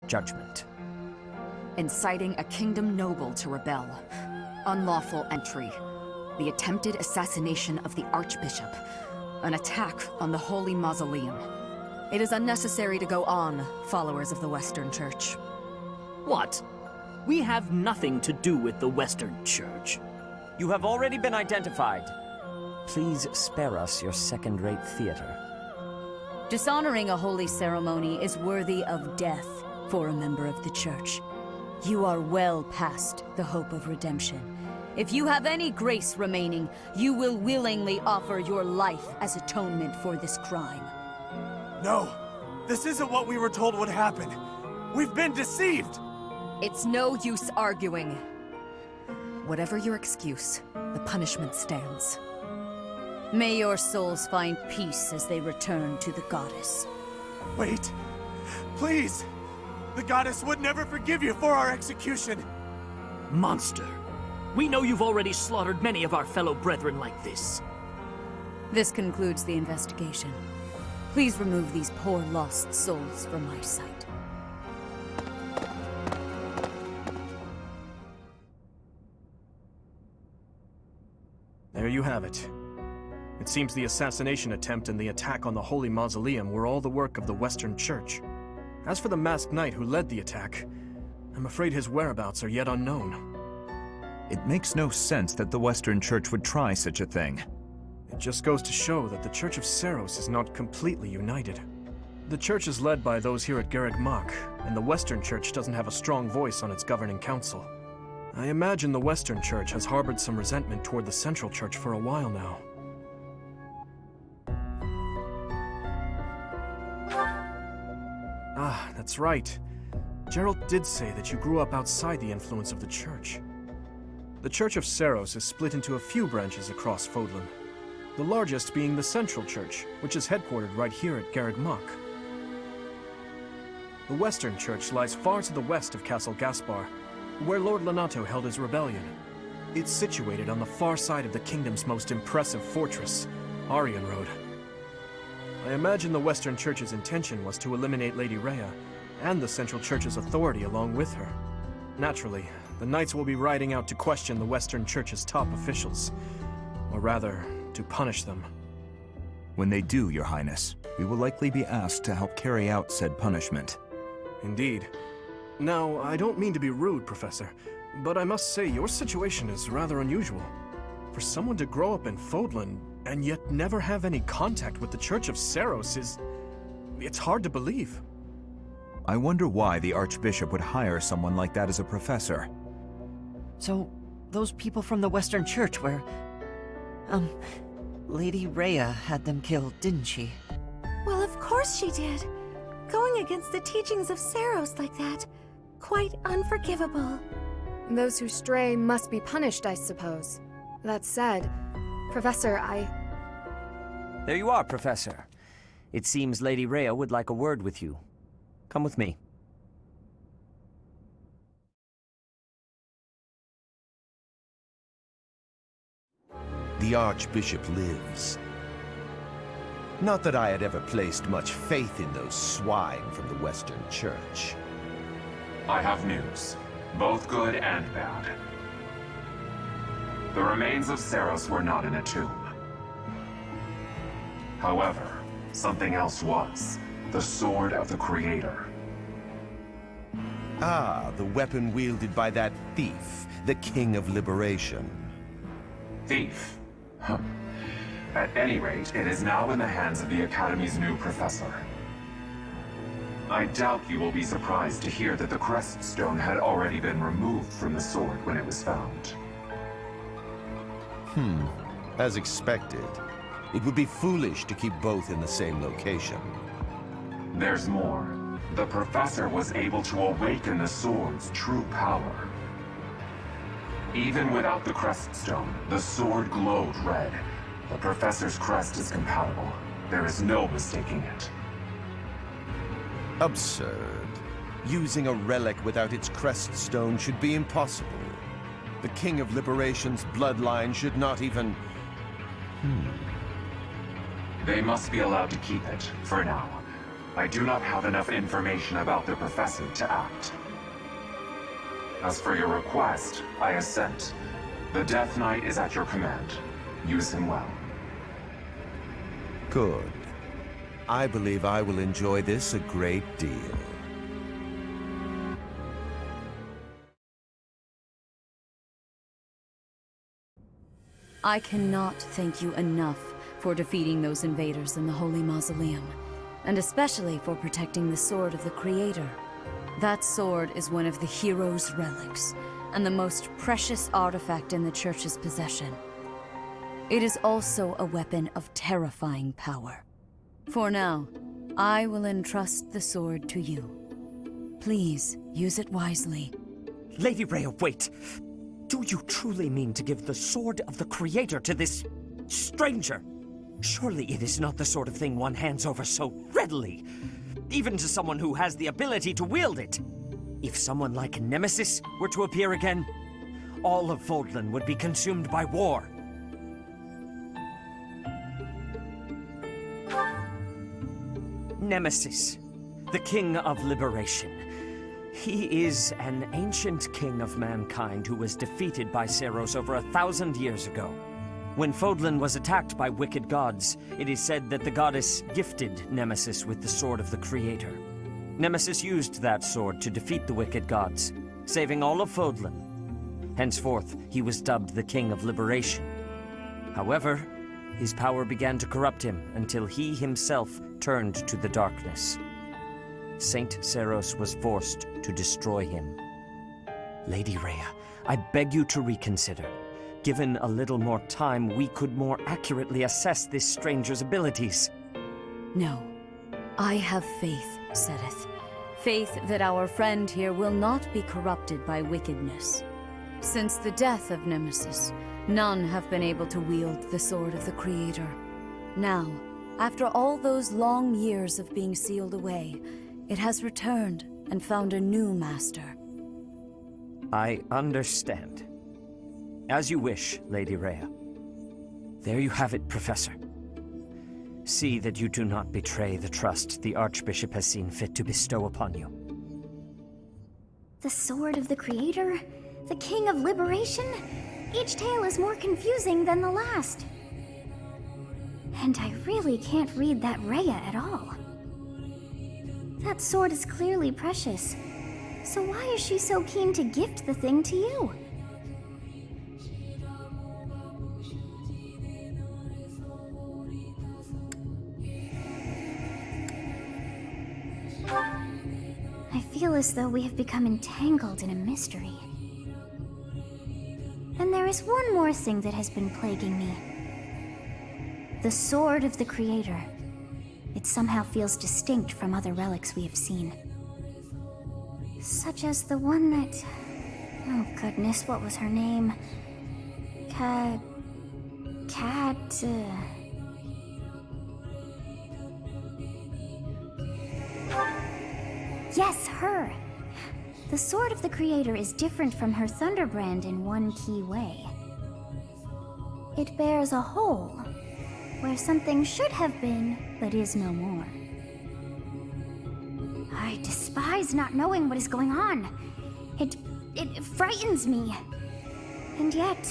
judgment. Inciting a kingdom noble to rebel. Unlawful entry. The attempted assassination of the Archbishop. An attack on the Holy Mausoleum. It is unnecessary to go on, followers of the Western Church. What? We have nothing to do with the Western Church. You have already been identified. Please spare us your second-rate theater. Dishonoring a holy ceremony is worthy of death for a member of the Church. You are well past the hope of redemption. If you have any grace remaining, you will willingly offer your life as atonement for this crime. No! This isn't what we were told would happen! We've been deceived! It's no use arguing. Whatever your excuse, the punishment stands. May your souls find peace as they return to the goddess. Wait! Please! The goddess would never forgive you for our execution! Monster! We know you've already slaughtered many of our fellow brethren like this. This concludes the investigation. Please remove these poor lost souls from my sight. There you have it. It seems the assassination attempt and the attack on the Holy Mausoleum were all the work of the Western Church. As for the masked knight who led the attack, I'm afraid his whereabouts are yet unknown. It makes no sense that the Western Church would try such a thing. It just goes to show that the Church of Seiros is not completely united. The Church is led by those here at Garreg Mach, and the Western Church doesn't have a strong voice on its governing council. I imagine the Western Church has harbored some resentment toward the Central Church for a while now. Ah, that's right. Gerald did say that you grew up outside the influence of the Church. The Church of Seiros is split into a few branches across Fodlan. The largest being the Central Church, which is headquartered right here at Garreg Mach. The Western Church lies far to the west of Castle Gaspar, where Lord Lonato held his rebellion. It's situated on the far side of the kingdom's most impressive fortress, Aryan Road. I imagine the Western Church's intention was to eliminate Lady Rhea, and the Central Church's authority along with her. Naturally, the Knights will be riding out to question the Western Church's top officials. Or rather, to punish them. When they do, Your Highness, we will likely be asked to help carry out said punishment. Indeed. Now, I don't mean to be rude, Professor, but I must say your situation is rather unusual. For someone to grow up in Fodlan, and yet never have any contact with the Church of Seiros it's hard to believe. I wonder why the Archbishop would hire someone like that as a professor. So, those people from the Western Church were... Lady Rhea had them killed, didn't she? Well, of course she did. Going against the teachings of Seiros like that, quite unforgivable. Those who stray must be punished, I suppose. That said, Professor, There you are, Professor. It seems Lady Rhea would like a word with you. Come with me. The Archbishop lives. Not that I had ever placed much faith in those swine from the Western Church. I have news, both good and bad. The remains of Seiros were not in a tomb. However, something else was. The Sword of the Creator. Ah, the weapon wielded by that thief, the King of Liberation. Thief? Huh. At any rate, it is now in the hands of the Academy's new professor. I doubt you will be surprised to hear that the crest stone had already been removed from the sword when it was found. As expected. It would be foolish to keep both in the same location. There's more. The professor was able to awaken the sword's true power. Even without the crest stone, the sword glowed red. The professor's crest is compatible. There is no mistaking it. Absurd. Using a relic without its crest stone should be impossible. The King of Liberation's bloodline should not even... They must be allowed to keep it, for now. I do not have enough information about the Professor to act. As for your request, I assent. The Death Knight is at your command. Use him well. Good. I believe I will enjoy this a great deal. I cannot thank you enough for defeating those invaders in the Holy Mausoleum, and especially for protecting the Sword of the Creator. That sword is one of the hero's relics, and the most precious artifact in the Church's possession. It is also a weapon of terrifying power. For now, I will entrust the sword to you. Please, use it wisely. Lady Rhea, wait! Do you truly mean to give the Sword of the Creator to this stranger? Surely it is not the sort of thing one hands over so readily, even to someone who has the ability to wield it. If someone like Nemesis were to appear again, all of Fodlan would be consumed by war. Nemesis, the King of Liberation. He is an ancient king of mankind who was defeated by Seiros over 1,000 years ago. When Fodlan was attacked by wicked gods, it is said that the goddess gifted Nemesis with the Sword of the Creator. Nemesis used that sword to defeat the wicked gods, saving all of Fodlan. Henceforth, he was dubbed the King of Liberation. However, his power began to corrupt him until he himself turned to the darkness. Saint Seiros was forced to destroy him. Lady Rhea, I beg you to reconsider. Given a little more time, we could more accurately assess this stranger's abilities. No. I have faith, Seteth. Faith that our friend here will not be corrupted by wickedness. Since the death of Nemesis, none have been able to wield the Sword of the Creator. Now, after all those long years of being sealed away, it has returned and found a new master. I understand. As you wish, Lady Rhea. There you have it, Professor. See that you do not betray the trust the Archbishop has seen fit to bestow upon you. The Sword of the Creator? The King of Liberation? Each tale is more confusing than the last. And I really can't read that Rhea at all. That sword is clearly precious. So why is she so keen to gift the thing to you? I feel as though we have become entangled in a mystery. And there is one more thing that has been plaguing me. The Sword of the Creator. It somehow feels distinct from other relics we have seen. Such as the one that... Oh goodness, what was her name? Yes, her! The Sword of the Creator is different from her Thunderbrand in one key way. It bears a hole, where something should have been, but is no more. I despise not knowing what is going on. It frightens me. And yet,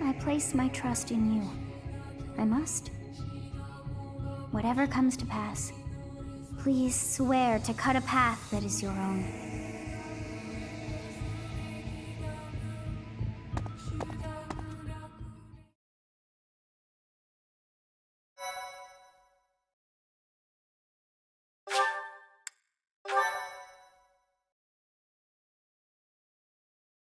I place my trust in you. I must. Whatever comes to pass, please swear to cut a path that is your own.